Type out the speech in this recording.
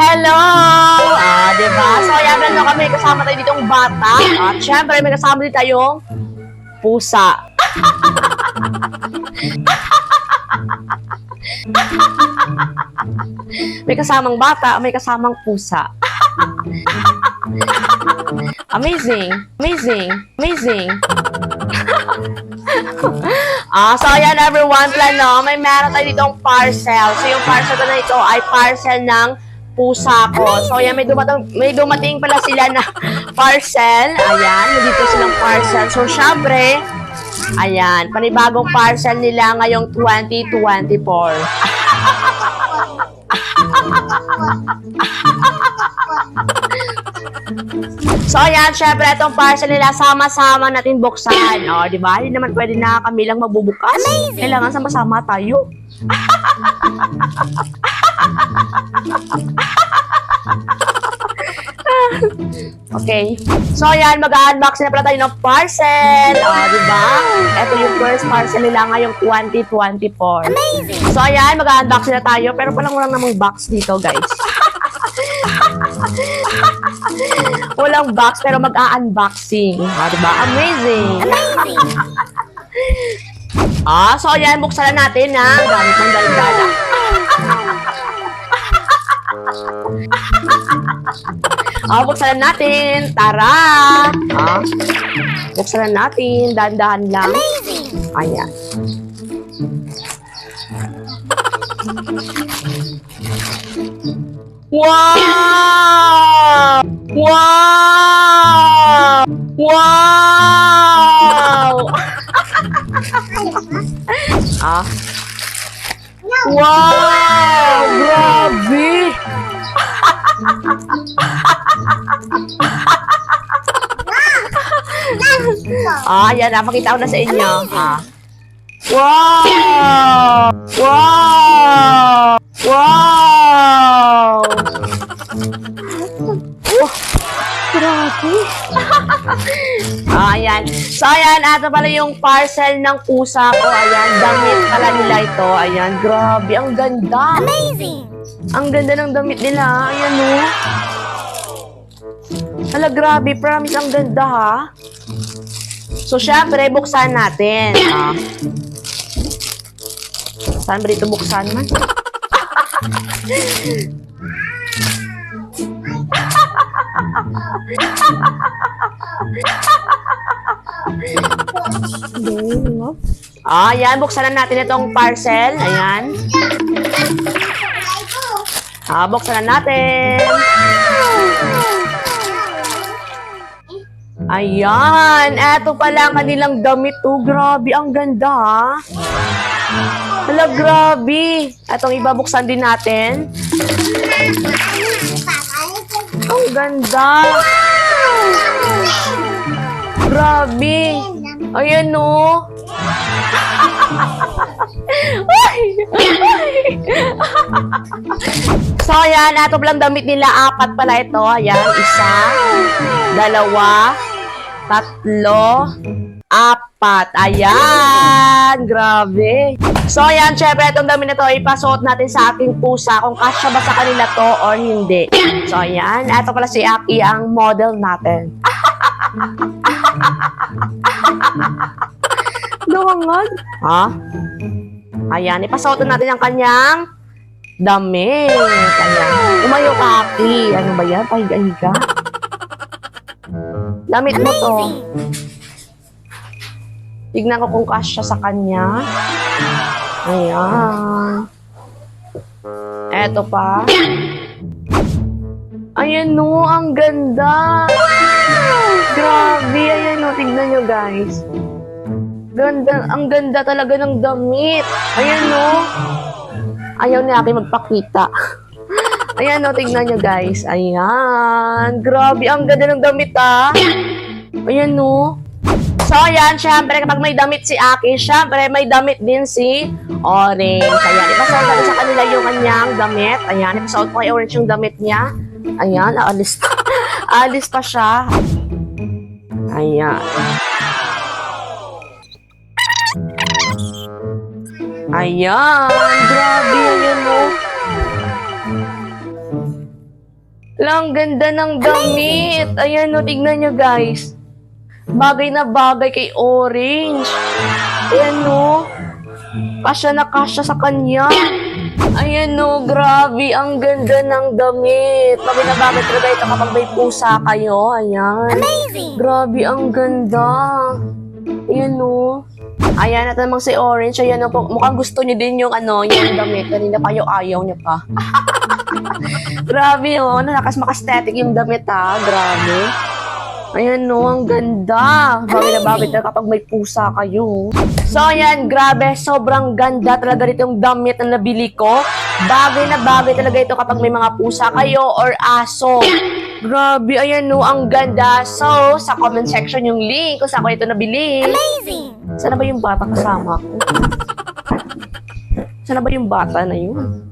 Hello! Diba? So, ayan, meron kami kasama tayo ditong bata. At syempre, may kasama din tayong pusa. May kasamang bata, may kasamang pusa. Amazing! Amazing! Amazing! So ayan everyone, plano, may meron tayo ditong parcel. So yung parcel ko na ito ay parcel ng pusa ko. So ayan, may dumating pala sila na parcel. Ayan, dito silang parcel. So syempre, ayan, panibagong parcel nila ngayong 2024. So, ayan, syempre, itong parcel nila, sama-sama natin buksan. O, di ba? Hindi naman pwede na kami lang magbubukas. Kailangan sama-sama tayo. Okay. So, ayan, mag-unboxing na pala tayo ng parcel. O, di ba? Ito yung first parcel nila ngayong 2024. Amazing! So, ayan, mag-unboxing na tayo. Pero palang walang namang box dito, guys. Walang box, pero mag-a-unboxing. Diba? Amazing! So ayan, buksan na natin na gamit ng dalgala. Buksan na natin. Tara! Buksan na natin. Dahan-dahan lang. Ayan. Wow! Wow! Wow! Wow! Grabe! Ayan, napakita ko na sa inyo. Wow! Wow! Wow! Grabe. Ayan. So, ayan. Ito pala yung parcel ng pusa ko. Ayan. Damit pala nila ito. Ayan. Grabe. Ang ganda. Amazing. Ang ganda ng damit nila. Ayan, o. Hala, grabe. Promise, ang ganda, ha? So, syempre, buksan natin. Saan ba dito buksan man? Ayan, buksan na natin itong parcel. Ayan. Buksan na natin. Ayan, eto pala ang kanilang damit. Grabe, ang ganda, ha? Hala, grabe. Etong iba, buksan din natin. Ang ganda. Grabe. Ayan, no. So, ayan. Ito palang damit nila. 4 pala ito. Ayan. 1, 2, 3, 4. Ayan. Grabe. So, ayan. Syempre, itong damit na ito, ipasuot natin sa ating pusa kung kasya ba sa kanila to or hindi. So, ayan. Ito pala si Aki, ang model natin. Luwangag. Ayan. Ipasuot natin ang kanyang damit. Ayan. Umayo ka, Aki. Ano ba yan? Pahiga-higa. Damit mo to. Tignan ko kung kasya sa kanya. Ayan. Eto pa. Ayan, no. Ang ganda. Grabe. Ayan, no. Tignan nyo, guys. Ganda. Ang ganda talaga ng damit. Ayan, no. Ayaw ni Aki magpakita. Ayan, no. Tignan nyo, guys. Ayan. Grabe. Ang ganda ng damit, ha. Ayan, no. So, ayan, syempre, kapag may damit si Aki, syempre, may damit din si Orange. Ayan, ipasuot natin sa kanila yung kanyang damit. Ayan, ipasuot ko kay Orange yung damit niya. Ayan, aalis pa. Aalis pa siya. Ayan. Ayan, grabe, ayan, no. Lang ganda ng damit. Ayan, no, tignan nyo, guys. Bagay na bagay kay Orange. Ayan, no. Kasya na kasya sa kanya. Ayan, no. Grabe, ang ganda ng damit. Bagay na bagay talaga ito kapag may pusa kayo. Ayan. Amazing! Grabe, ang ganda. Ayan, no. Ayan, at namang si Orange. Ayan, no. Mukhang gusto niyo din yung yung damit. Kanina pa yung ayaw niya pa. Grabe, oh. Nakastetic yung damit, ha. Grabe. Ayan, no. Ang ganda. Bagay na bagay talaga kapag may pusa kayo. So, ayan. Grabe. Sobrang ganda talaga rito yung damit na nabili ko. Bagay na bagay talaga ito kapag may mga pusa kayo or aso. Grabe. Ayan, no. Ang ganda. So, sa comment section yung link kung saan ko ito nabili. Amazing! Sana ba yung bata kasama ko? Sana ba yung bata na yun?